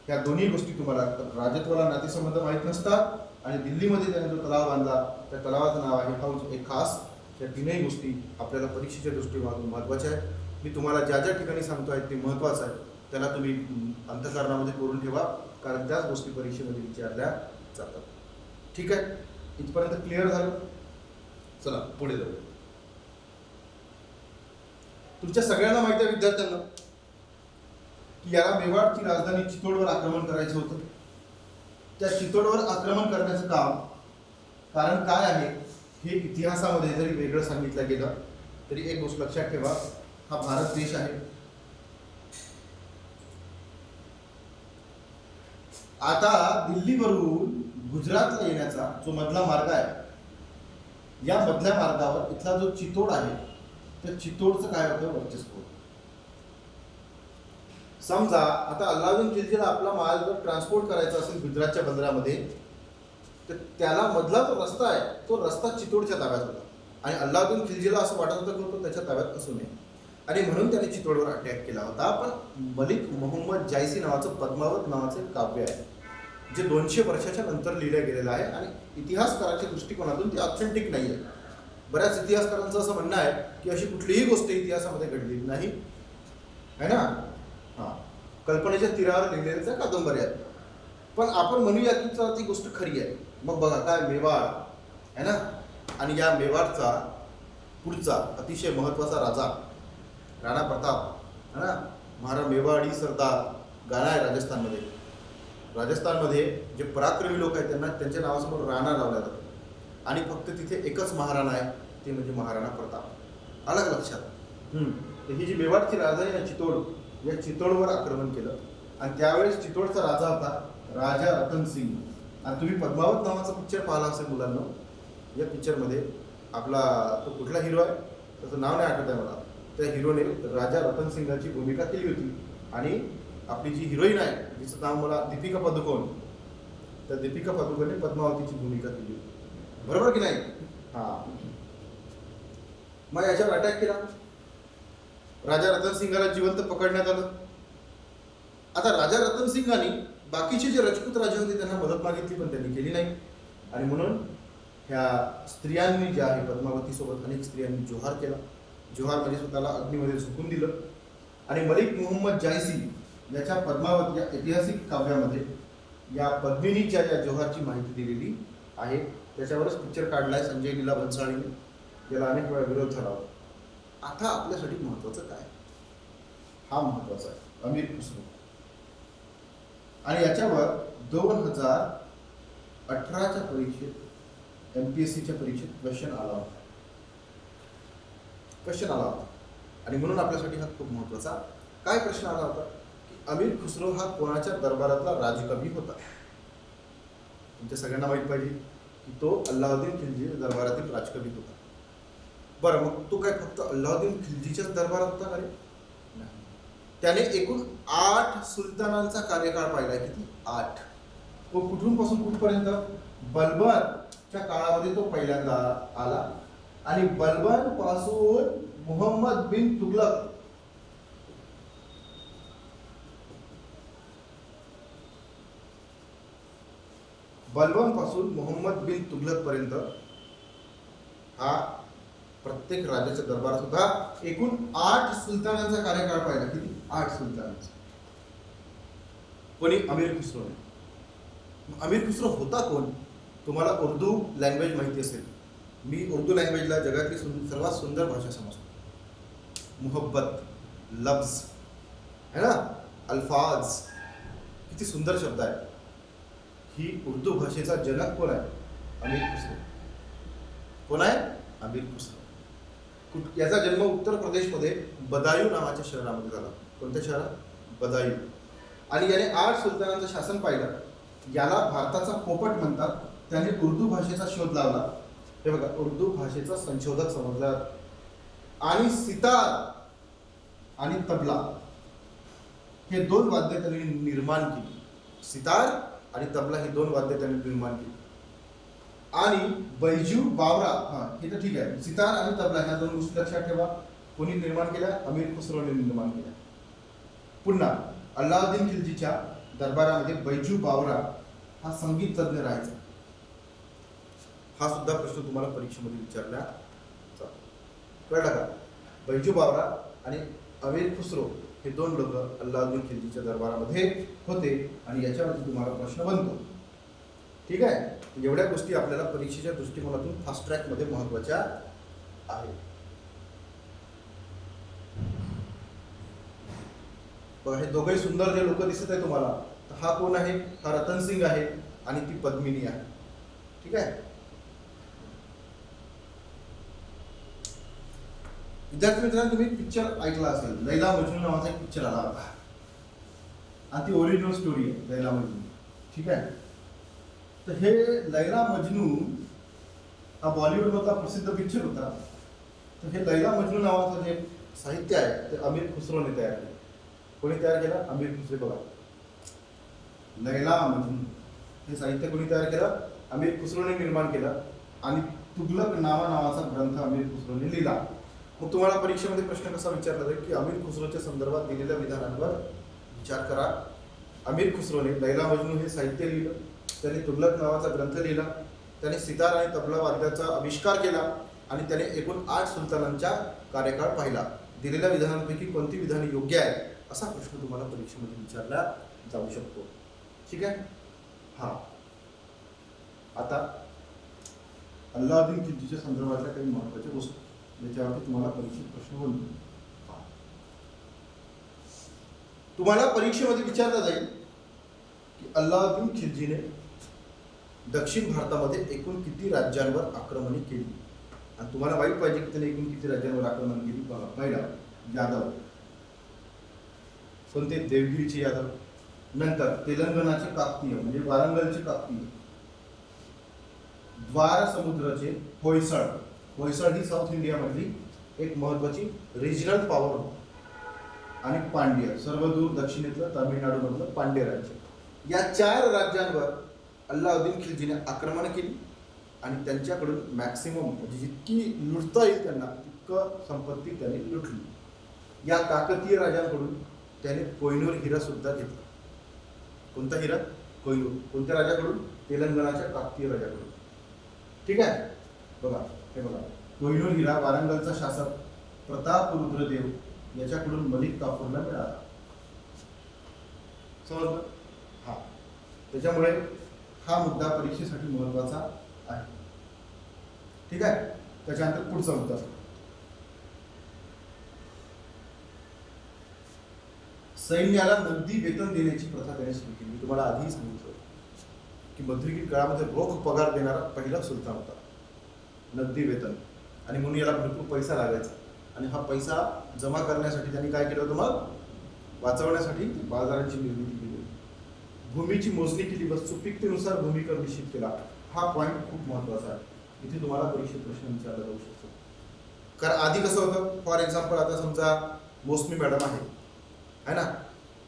या दोन्ही गोष्टी तुम्हाला, राज्यत्वाला नातेसंबंध माहीत नसतात आणि दिल्लीमध्ये त्याने जो तलाव बांधला त्या तलावाचं नाव आहे हौज ए खास. या तीनही गोष्टी आपल्याला परीक्षेच्या दृष्टीकोनातून महत्त्वाच्या आहेत. मी तुम्हाला ज्या ज्या ठिकाणी सांगतो आहे ते महत्त्वाचं आहे. त्याला तुम्ही अंतःकरणामध्ये करून ठेवा, कारण त्याच गोष्टी परीक्षेमध्ये विचारल्या जातात. ठीक आहे, इथपर्यंत क्लिअर झालं. चला पुढे जाऊ. तुमच्या सगळ्यांना माहिती आहे विद्यार्थ्यांना की याला मेवाडची राजधानी चितोडवर आक्रमण करायचं होतं. त्या चितोडवर आक्रमण करण्याचं कारण काय आहे हे इतिहासामध्ये जरी वेगळं सांगितलं गेलं तरी एक गोष्ट लक्षात ठेवा, हा भारत देश आहे. आता दिल्लीवरून गुजरातला येण्याचा जो मधला मार्ग आहे, या मधल्या मार्गावर इथला जो चितोड आहे त्या चितोडचं काय होतं वर्चस्व. समजा आता अल्लाउद्दीन खिलजीला आपला माल जर ट्रान्सपोर्ट करायचा असेल गुजरातच्या बंदरामध्ये, तर त्याला मधला जो रस्ता आहे तो रस्ता चितोडच्या ताब्यात होता आणि अल्लाउद्दीन खिलजीला असं वाटत होतं की तो त्याच्या ताब्यात असू नये आणि म्हणून त्याने चितोडवर अटॅक केला होता. पण मलिक मोहम्मद जायसी नावाचं पद्मावत नावाचं काव्य आहे जे 200 वर्षाच्या नंतर लिहिलं गेलेलं आहे आणि इतिहासकाराच्या दृष्टिकोनातून ते ऑथेंटिक नाही आहे. बऱ्याच इतिहासकारांचं असं म्हणणं आहे की अशी कुठलीही गोष्ट इतिहासामध्ये घडलेली नाही आहे ना. हां, कल्पनेच्या तीरावर लिहिलेल्या त्या कादंबऱ्या आहेत. पण आपण म्हणूया की ती गोष्ट खरी आहे. मग बघा काय मेवाड आहे ना, आणि या मेवाडचा पुढचा अतिशय महत्त्वाचा राजा राणा प्रताप है ना, महाराज मेवाडी सरदार गाणं आहे राजस्थानमध्ये. राजस्थानमध्ये जे पराक्रमी लोक आहेत त्यांना त्यांच्या नावासमोर राणा लावला जातो आणि फक्त तिथे एकच महाराणा आहे, ते म्हणजे महाराणा प्रताप. अलग लक्षात. तर ही जी मेवाडची राजधानी आहे चितोड, या चितोडवर आक्रमण केलं आणि त्यावेळेस चितोडचा राजा होता राजा रतन सिंग. आणि तुम्ही पद्मावत नावाचा पिक्चर पाहिला असेल मुलांना. या पिक्चरमध्ये आपला तो कुठला हिरो आहे त्याचं नाव नाही आठवत आहे मला, त्या हिरोने राजा रतन सिंगाची भूमिका केली होती आणि आपली जी हिरोईन आहे जिचं नाव मला दीपिका पदुकोण, त्या दीपिका पदुकोणने पद्मावतीची भूमिका केली होती, बरोबर की नाही. हां, मग याच्यावर अटॅक केला, राजा रतन सिंगाला जिवंत पकडण्यात आलं. आता राजा रतन सिंगाने बाकीचे जे राजपूत राजे होते त्यांना मदत मागितली पण त्यांनी केली नाही आणि म्हणून ह्या स्त्रियांनी ज्या आहे पद्मावतीसोबत अनेक स्त्रियांनी जोहार केला. जोहार म्हणजे स्वतःला अग्नीमध्ये झोकून दिलं. आणि मलिक मोहम्मद जायसी याच्या पद्मावत या ऐतिहासिक काव्यामध्ये या पद्मिनीच्या या जोहारची माहिती दिलेली आहे. त्याच्यावरच पिक्चर काढलाय संजय लीला भन्साळीने, याला अनेक वेळा विरोध झाला होता. आता आपल्यासाठी महत्त्वाचं काय, हा महत्त्वाचा आहे अमीर खुसरो. आणि याच्यावर 2018च्या परीक्षेत MPSCच्या परीक्षेत क्वेश्चन आला होता आणि म्हणून आपल्यासाठी हा खूप महत्त्वाचा. काय प्रश्न आला होता की अमीर खुसरो हा कोणाच्या दरबारातला राजकवी होता. तुमच्या सगळ्यांना माहीत पाहिजे की तो अल्लाउद्दीन खिलजी दरबारातील राजकवी होता. बरं, मग तो काय फक्त अल्लाउद्दीन खिलजीच्याच दरबारात होता का रे? त्याने एकूण 8 सुलतानांचा कार्यकाळ पाहिला. किती? 8. तो कुठून पासून कुठपर्यंत? बलबनच्या काळामध्ये तो पहिल्यांदा आला आणि बलबन पासून मुहम्मद बिन तुगलक पर्यंत हा प्रत्येक राजाच्या दरबारात होता. एकूण 8 सुलतानांचा कार्यकाळ पाहिला. किती? 8 सुलतानांचा. कोणी? अमीर खुसरो. अमीर खुसरो होता कोण? तुम्हाला उर्दू लँग्वेज माहिती असेल. मी उर्दू लँग्वेजला जगातली सर्वात सुंदर भाषा समजतो. मुहब्बत, लफ्ज है ना, अल्फाज, किती सुंदर शब्द आहे. ही उर्दू भाषेचा जनक कोण आहे? अमीर खुसरो. कोण आहे? अमीर खुसरो. याचा जन्म उत्तर प्रदेशमध्ये बदायूं नावाच्या शहरामध्ये झाला. कोणत्या शहरात? बदायूं. आणि याने 8 सुलतानांचं शासन पाहिलं. याला भारताचा पोपट म्हणतात. त्याने उर्दू भाषेचा शोध लावला. हे बघा, उर्दू भाषेचा संशोधक समजला. आणि सितार आणि तबला हे 2 वाद्य त्यांनी निर्माण केली. सितार आणि तबला ही 2 वाद्य त्यांनी निर्माण केली. आणि बैजू बावरा, हां हे तर ठीक आहे. सितार आणि तबला ह्या 2 गोष्टी लक्षात ठेवा. कोणी निर्माण केल्या? अमीर खुसरोने निर्माण केल्या. पुन्हा अल्लाउद्दीन खिलजीच्या दरबारामध्ये बैजू बावरा हा संगीत तज्ञ राहायचा. हा सुद्धा प्रश्न तुम्हाला परीक्षेमध्ये विचारला जातो. कळलं का? बैजू बावरा आणि अमीर खुसरो हे 2 लोक अल्लाउद्दीन खिलजीच्या दरबारामध्ये होते आणि याच्यावरती तुम्हाला प्रश्न बनतो. ठीक आहे. एवढ्या गोष्टी आपल्याला परीक्षेच्या दृष्टिकोनातून फास्ट ट्रॅकमध्ये महत्त्वाच्या आहेत. बघा, हे दोघे सुंदर जे लोक दिसत आहे तुम्हाला, तर हा कोण आहे? हा रतन सिंग आहे आणि ती पद्मिनी आहे. ठीक आहे. विद्यार्थी मित्रांनो, तुम्ही पिक्चर ऐकला असेल, लैला मजनू नावाचा एक पिक्चर आला होता आणि ती ओरिजिनल स्टोरी आहे लैला मजनू. ठीक आहे. तर हे लैला मजनू हा बॉलिवूड मधला प्रसिद्ध पिक्चर होता. तर हे लैला मजनू नावाचं जे साहित्य आहे ते अमीर खुसरोने तयार केलं. कोणी तयार केलं? अमीर खुसरो. बघा, लैला मजनू हे साहित्य कोणी तयार केलं? अमीर खुसरोने निर्माण केलं आणि तुगलक नावाचा ग्रंथ अमीर खुसरोने लिहिला. मग तुम्हाला परीक्षेमध्ये प्रश्न कसा विचारला जाईल की अमीर खुसरोच्या संदर्भात दिलेल्या विधानांवर विचार करा. अमीर खुसरोने लैला मजनू हे साहित्य लिहिलं, त्याने तुगलक नावाचा ग्रंथ लिहिला, त्याने सितार आणि तबला वाद्याचा आविष्कार केला आणि त्याने एकूण 8 सुलतानांचा कार्यकाळ पाहिला. दिलेल्या विधानांपैकी कोणती विधाने योग्य आहे असा प्रश्न तुम्हाला परीक्षेमध्ये विचारला जाऊ शकतो. ठीक आहे. हा, आता अल्लाउद्दीन खिलजीच्या संदर्भातल्या काही महत्त्वाच्या गोष्टी याच्यावरती तुम्हाला परीक्षेत प्रश्न बनतो. तुम्हाला परीक्षेमध्ये विचारला जाईल की अल्लाउद्दीन खिलजीने दक्षिण भारतामध्ये एकूण किती राज्यांवर आक्रमणे केली, आणि तुम्हाला माहित पाहिजे की त्याने एकूण किती राज्यांवर आक्रमण केली. बघा, पहिला यादव, कोणते? देवगिरीचे यादव. नंतर तेलंगणाचे काकतीय म्हणजे वारंगलचे काकतीय. द्वार समुद्राचे होयसळ. होयसळ ही साऊथ इंडियामधली एक महत्वाची रिजनल पॉवर होती. आणि पांड्य, सर्वदूर दक्षिणेतलं तामिळनाडूमधलं पांड्य राज्य. या 4 राज्यांवर अल्लाउद्दीन खिलजीने आक्रमण केली आणि त्यांच्याकडून मॅक्सिमम म्हणजे जितकी लुटता येईल त्यांना तितकं संपत्ती त्याने लुटली. या काकतीय राजांकडून त्याने कोहिनूर हिरा सुद्धा घेतला. कोणता हिरा? कोहिनूर. कोणत्या राजाकडून? तेलंगणाच्या काकतीय राजाकडून. ठीक आहे. बघा, हे बघा, कोहिनूर हिरा वारंगलचा शासक प्रतापरुद्रदेव याच्याकडून मलिक काफूरला मिळाला. समजलं? हा, त्याच्यामुळे हा मुद्दा परीक्षेसाठी महत्वाचा आहे. ठीक आहे. त्याच्यानंतर पुढचा मुद्दा, सैन्याला नगदी वेतन देण्याची प्रथा त्याने सुरू केली. मी तुम्हाला आधीही सांगितलं की मध्ययुगीन काळामध्ये रोख पगार देणारा पहिला सुलतान होता, नगदी वेतन. आणि म्हणून याला भरपूर पैसा लागायचा आणि हा पैसा जमा करण्यासाठी त्यांनी काय केलं होतं? मग वाचवण्यासाठी बाजारांची निर्मिती केली. भूमीची मोजणी केली, बस सुपीकतेनुसार भूमी कर निश्चित केला. हा पॉईंट खूप महत्वाचा आहे. इथे तुम्हाला परीक्षेत प्रश्न विचारला जाऊ शकतो. कारण आधी कसं होतं, फॉर एक्झाम्पल आता समजा मोसमी मॅडम आहे ना,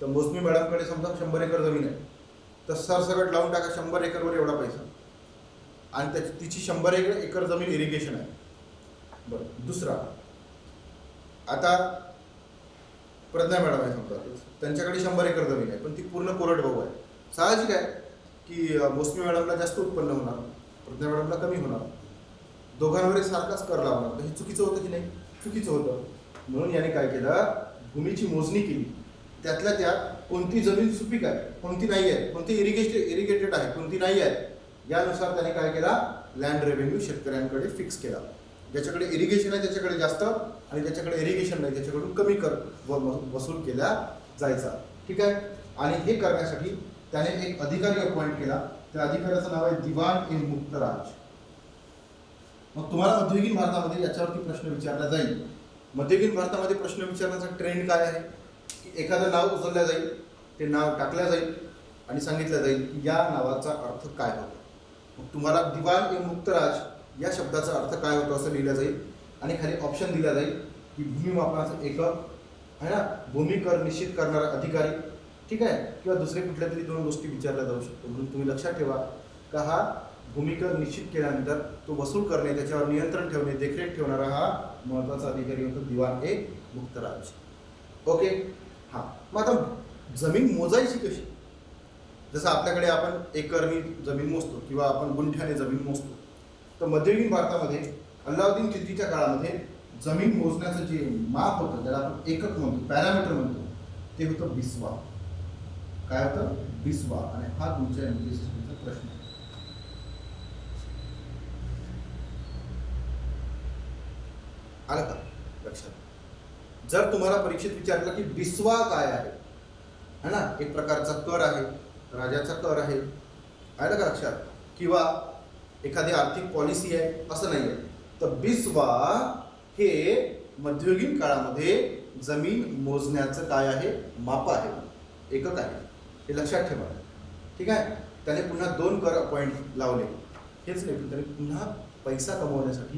तर मोसमी मॅडमकडे समजा 100 एकर जमीन आहे, तर सरसकट लावून टाका 100 एकरवर एवढा पैसा, आणि तिची 100 एकर जमीन इरिगेशन आहे. बरं, दुसरा, आता प्रज्ञा मॅडम आहे समजा, त्यांच्याकडे 100 एकर जमीन आहे पण ती पूर्ण कोरडवाहू आहे. साहजिक आहे की मोसमी मॅडमला जास्त उत्पन्न होणार, प्रज्ञा मॅडमला कमी होणार. दोघांवर सारखाच कर लावणार. तर हे चुकीचं होतं की नाही? चुकीचं होतं. म्हणून याने काय केलं? भूमीची मोजणी केली, त्यातल्या त्यात कोणती जमीन सुपीक आहे, कोणती नाही आहे, कोणती इरिगेटेड आहे, कोणती नाही आहे, यानुसार त्याने काय केला? लँड रेव्हेन्यू शेतकऱ्यांकडे फिक्स केला. ज्याच्याकडे इरिगेशन आहे त्याच्याकडे जास्त, आणि ज्याच्याकडे इरिगेशन नाही त्याच्याकडून कमी कर वसूल केला जायचा. ठीक आहे. आणि हे करण्यासाठी त्याने एक अधिकारी अपॉइंट केला. त्या अधिकाऱ्याचं नाव आहे दिवान-ए-मुक्तराज. मग तुम्हाला मध्ययुगीन भारतामध्ये याच्यावरती प्रश्न विचारला जाईल. मध्ययुगीन भारतामध्ये प्रश्न विचारण्याचा ट्रेंड काय आहे की एखादं नाव उचललं जाईल, ते नाव टाकलं जाईल आणि सांगितलं जाईल की या नावाचा अर्थ काय होतो. मग तुम्हाला दिवान-ए-मुक्तराज या शब्दाचा अर्थ काय होतो असं लिहिलं जाईल आणि खाली ऑप्शन दिला जाईल की भूमिमापनाचं एकक आहे ना, भूमी कर निश्चित करणारा अधिकारी, ठीक आहे, किंवा दुसरे कुठल्या तरी 2 गोष्टी विचारल्या जाऊ शकतो. म्हणून तुम्ही लक्षात ठेवा का हा भूमिकर निश्चित केल्यानंतर तो वसूल करणे, त्याच्यावर नियंत्रण ठेवणे, देखरेख ठेवणारा हा महत्वाचा अधिकारी होतो दिवान-ए-मुक्तराज. ओके. हां, मग आता जमीन मोजायची कशी? जसं आपल्याकडे आपण एकरनी जमीन मोजतो किंवा आपण गुंठ्याने जमीन मोजतो, तर मध्ययुगीन भारतामध्ये अल्लाउद्दीन खिलजीच्या काळामध्ये जमीन मोजण्याचं जे माप होतं त्याला आपण एकक म्हणतो, पॅरामीटर म्हणतो, ते होतं बिस्वा. काय होतं? बिस्वा. आणि हा तुमच्या एमपीएससीचा प्रश्न आहे. आलं का लक्षात? जर तुम्हाला परीक्षेत विचारलं की बिस्वा काय आहे, है ना, एक प्रकारचा कर आहे, राजाचा कर आहे, आलं का लक्षात? किंवा एखादी आर्थिक पॉलिसी आहे, असं नाही आहे. तर बिस्वा हे मध्ययुगीन काळामध्ये जमीन मोजण्याचं काय आहे? माप आहे, एकक आहे. हे लक्षात ठेवा. ठीक आहे. त्याने पुन्हा 2 कर पॉईंट लावले. हेच नाही, त्याने पुन्हा पैसा कमवण्यासाठी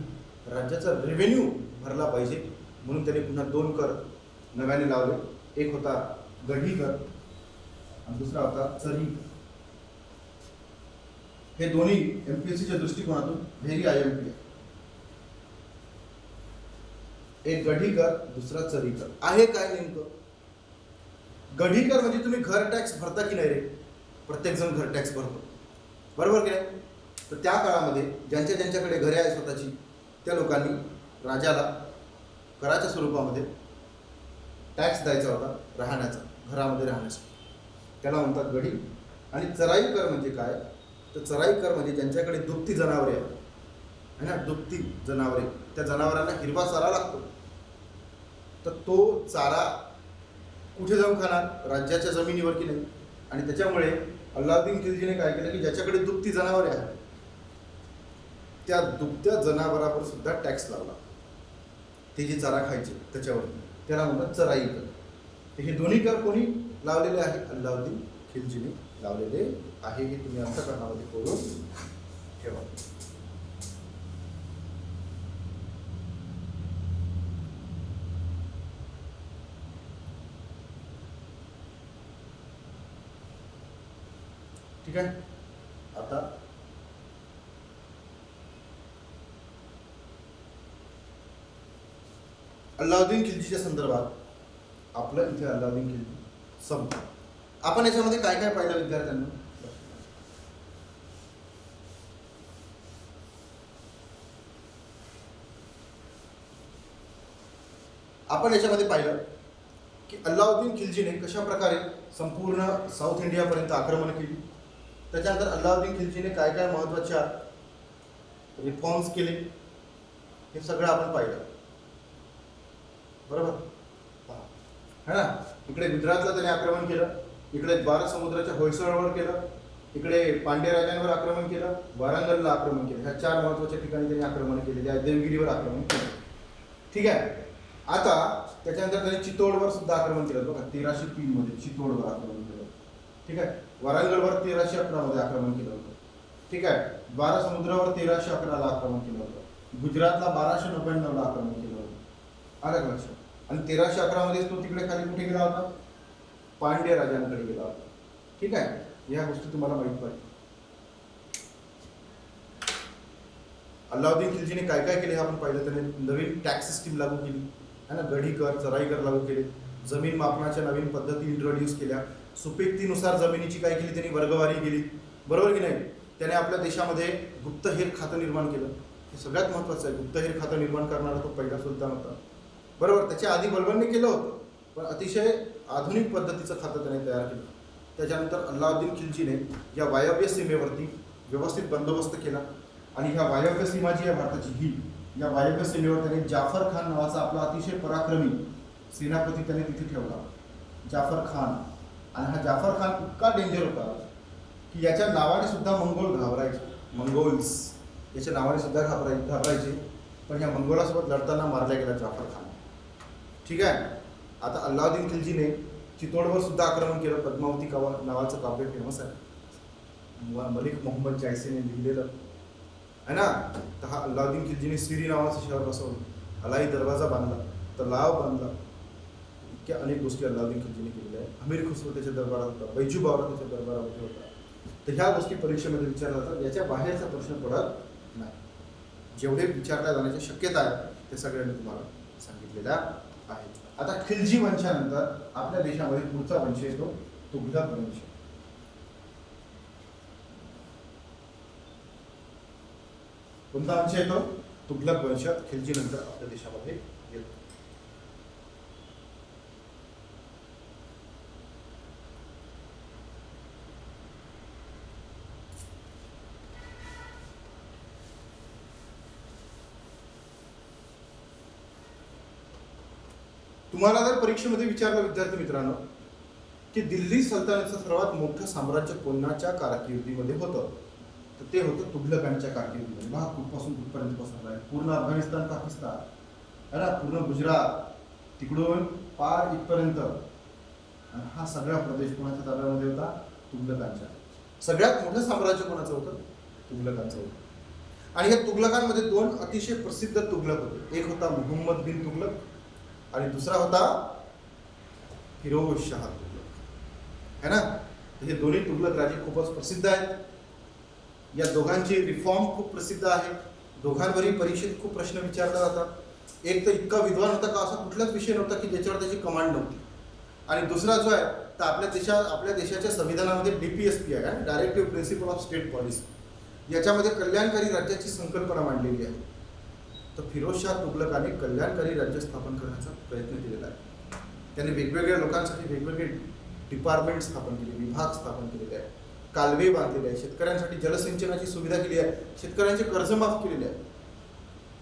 राज्याचा रेव्हेन्यू भरला पाहिजे म्हणून त्याने पुन्हा 2 कर नव्याने लावले. एक होता गढी कर आणि दुसरा होता चरी. हे दोन्ही एमपीएससीच्या दृष्टिकोनातून व्हेरी आयएमपी आहे. एक गढी कर, दुसरा चरी कर. आहे काय नेमकं? गढी कर म्हणजे तुम्ही घर टॅक्स भरता की नाही रे? प्रत्येक जण घर टॅक्स भरतो, बरोबर की नाही? तर त्या काळामध्ये ज्यांच्याकडे घरे आहे स्वतःची, त्या लोकांनी राजाला कराच्या स्वरूपामध्ये टॅक्स द्यायचा होता राहण्याचा, घरामध्ये राहण्यासाठी. त्याला म्हणतात गढी. आणि चराई कर म्हणजे काय? तर चराई कर म्हणजे ज्यांच्याकडे दुभती जनावरे आहेत, है ना, दुभती जनावरे, त्या जनावरांना हिरवा चारा लागतो. तर तो चारा कुठे जाऊन खाणार? राज्याच्या जमिनीवर की नाही? आणि त्याच्यामुळे अल्लाउद्दीन खिलजीने काय केलं की ज्याच्याकडे दुभती जनावरे आहेत त्या दुभत्या जनावरावर सुद्धा टॅक्स लावला. ते जे चारा खायचे त्याच्यावरती, त्याला म्हणतात चराई कर. तर हे दोन्ही कर कोणी लावलेले आहे? अल्लाउद्दीन खिलजीने लावलेले आहे. हे तुम्ही अंतःकरणामध्ये करून ठेवा. ठीक आहे. आता अल्लाउद्दीन खिलजीच्या संदर्भात आपलं इथे अल्लाउद्दीन खिलजी संपतं. आपण याच्यामध्ये काय काय पाहिलं विद्यार्थ्यांना? आपण याच्यामध्ये पाहिलं की अल्लाउद्दीन खिलजीने कशा प्रकारे संपूर्ण साऊथ इंडियापर्यंत आक्रमण केली. त्याच्यानंतर अल्लाउद्दीन खिलजीने काय काय महत्त्वाच्या रिफॉर्म्स केले, हे सगळं आपण पाहिलं, बरोबर है ना. इकडे गुजरातला त्याने आक्रमण केलं, इकडे द्वार समुद्राच्या होयसळवर केलं, इकडे पांड्य राजांवर आक्रमण केलं, वारंगलला आक्रमण केलं. ह्या 4 महत्त्वाच्या ठिकाणी त्यांनी आक्रमण केले. त्या देवगिरीवर आक्रमण केलं. ठीक आहे. आता त्याच्यानंतर त्यांनी चित्तोडवर सुद्धा आक्रमण केलं बघा. 1303 मध्ये चित्तोडवर आक्रमण केलं. ठीक आहे. वारंगलवर 1311 मध्ये आक्रमण केलं होतं. ठीक आहे. द्वार समुद्रावर 1311 ला आक्रमण केलं होतं. गुजरातला 1299 ला आक्रमण केलं होतं. आलं का लक्षात? आणि 1311 मध्ये तो तिकडे खाली कुठे गेला होता? पांड्य राजांकडे गेला होता. ठीक आहे. ह्या गोष्टी तुम्हाला माहित पाहिजे. अल्लाउद्दीन खिलजीने काय काय केले हे आपण पाहिलं. त्याने नवीन टॅक्स सिस्टीम लागू केली, है ना, गढी कर, चराई कर लागू केले. जमीन मापनाच्या नवीन पद्धती इंट्रोड्यूस केल्या. सुपीकतेनुसार जमिनीची काय केली? त्यांनी वर्गवारी केली, बरोबर की नाही. त्याने आपल्या देशामध्ये गुप्तहेर खातं निर्माण केलं. हे सगळ्यात महत्त्वाचं आहे. गुप्तहेर खातं निर्माण करणारा तो पहिला सुलतान होता, बरोबर. त्याच्या आधी बलबनने केलं होतं, पण अतिशय आधुनिक पद्धतीचं खातं त्याने तयार केलं. त्याच्यानंतर अल्लाउद्दीन खिलजीने या वायव्य सीमेवरती व्यवस्थित बंदोबस्त केला. आणि ह्या वायव्य सीमा जी आहे भारताची, ही या वायव्य सीमेवर त्याने जाफर खान नावाचा आपला अतिशय पराक्रमी सेनापती त्याने तिथे ठेवला, जाफर खान. आणि हा जाफर खान इतका डेंजर होता की याच्या नावाने सुद्धा मंगोल घाबरायचे. मंगोल्स याच्या नावाने सुद्धा घाबरायचे. पण ह्या मंगोलासोबत लढताना मारला गेला जाफर खान. ठीक आहे. आता अल्लाउद्दीन खिलजीने चित्तोडवर सुद्धा आक्रमण केलं. पद्मावती नावाचं काव्य फेमस आहे, मलिक मोहम्मद जायसीने लिहिलेलं, है ना. तर हा अल्लाउद्दीन खिलजीने सिरी नावाचं शहर बसवलं, अलाई दरवाजा बांधला, तलाव बांधला. इतक्या अनेक गोष्टी अल्लाउद्दीन खिलजीने केलेल्या आहेत. अमीर खुसरो त्याच्या दरबारात होता, बैजू बावरा त्याच्या दरबारामध्ये होता. तर ह्या गोष्टी परीक्षेमध्ये विचारल्या जातात. याच्या बाहेरचा प्रश्न पडत नाही. जेवढे विचारल्या जाण्याची शक्यता आहे ते सगळ्यांनी तुम्हाला सांगितलेल्या आहेत. आता खिलजी वंशानंतर आपल्या देशामध्ये पुढचा वंश येतो तुघलक वंश. कोणता वंश येतो? तुघलक वंश खिलजी नंतर आपल्या देशामध्ये येतो. तुम्हाला जर परीक्षेमध्ये विचारलं विद्यार्थी मित्रांनो की दिल्ली सल्तनतचं सर्वात मोठं साम्राज्य कोणाच्या कारकिर्दीमध्ये होतं, तर ते होतं तुघलकांच्या कारकिर्दीमध्ये. पहा कुठपासून कुठपर्यंत पसरलं आहे. पूर्ण अफगाणिस्तान, पाकिस्तान है ना, पूर्ण गुजरात, तिकडून पार इथपर्यंत. आणि हा सगळा प्रदेश कोणाच्या ताब्यामध्ये होता? तुघलकांच्या. सगळ्यात मोठं साम्राज्य कोणाचं होतं? तुघलकांचं होतं. आणि या तुघलकांमध्ये दोन अतिशय प्रसिद्ध तुघलक होते. एक होता मोहम्मद बिन तुघलक आणि दुसरा होता फिरोज शाह तुघलक है ना. हे दोन्ही तुघलक राजे खूपच प्रसिद्ध आहेत. या दोघांचे रिफॉर्म खूप प्रसिद्ध आहेत. दोघांवरही परीक्षेत खूप प्रश्न विचारले जातात. एक तर इतका विद्वान होता का असा कुठलाच विषय नव्हता की ज्याच्यावर त्याची कमांड नव्हती. आणि दुसरा जो आहे तर आपल्या देशाच्या संविधानामध्ये DPSP आहे, directive principle of state policy. याच्यामध्ये कल्याणकारी राज्याची संकल्पना मांडलेली आहे. तर फिरोजशाह तुघलकाने कल्याणकारी राज्य स्थापन करण्याचा प्रयत्न केलेला आहे. त्याने वेगवेगळ्या लोकांसाठी वेगवेगळे डिपार्टमेंट स्थापन केले, विभाग स्थापन केलेले आहे, कालवे बांधलेले आहे, शेतकऱ्यांसाठी जलसिंचनाची सुविधा केली आहे, शेतकऱ्यांचे कर्ज माफ केलेले आहे.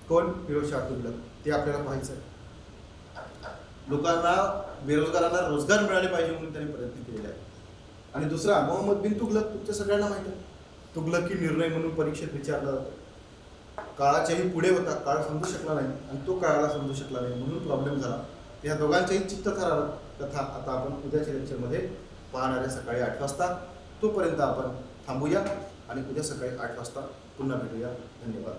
कोण? फिरोजशाह तुघलक. ते आपल्याला पाहायचं आहे. लोकांना, बेरोजगारांना रोजगार मिळाले पाहिजे म्हणून त्यांनी प्रयत्न केलेले आहे. आणि दुसरा मोहम्मद बिन तुघलक, तुमच्या सगळ्यांना माहिती आहे. तुघलकी निर्णय म्हणून परीक्षेत विचारला जातो. काळाच्याही पुढे होता, काळ समजू शकला नाही आणि तो काळाला समजू शकला नाही म्हणून प्रॉब्लेम झाला. या दोघांच्याही चित्तथरारक कथा आता आपण उद्याच्या लेक्चरमध्ये पाहणार आहे सकाळी 8 वाजता. तोपर्यंत आपण थांबूया आणि उद्या सकाळी 8 वाजता पुन्हा भेटूया. धन्यवाद.